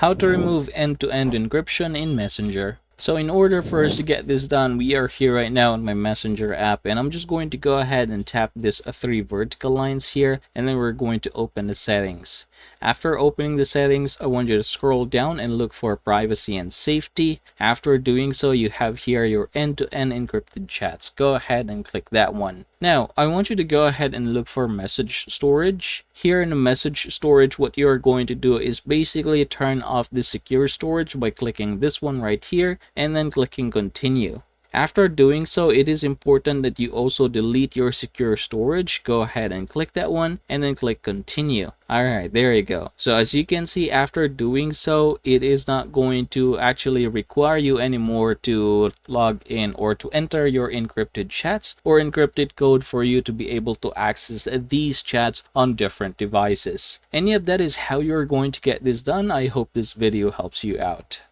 How to remove end-to-end encryption in Messenger. So in order for us to get this done, we are here right now in my Messenger app, and I'm just going to go ahead and tap this three vertical lines here, and then we're going to open the settings. After opening the settings, I want you to scroll down and look for privacy and safety. After doing so, you have here your end-to-end encrypted chats. Go ahead and click that one. Now, I want you to go ahead and look for message storage. Here in the message storage, what you're going to do is basically turn off the secure storage by clicking this one right here and then clicking continue. After doing so, it is important that you also delete your secure storage. Go ahead and click that one and then click continue. Alright, there you go. So as you can see, after doing so, it is not going to actually require you anymore to log in or to enter your encrypted chats or encrypted code for you to be able to access these chats on different devices. And yep, that is how you're going to get this done. I hope this video helps you out.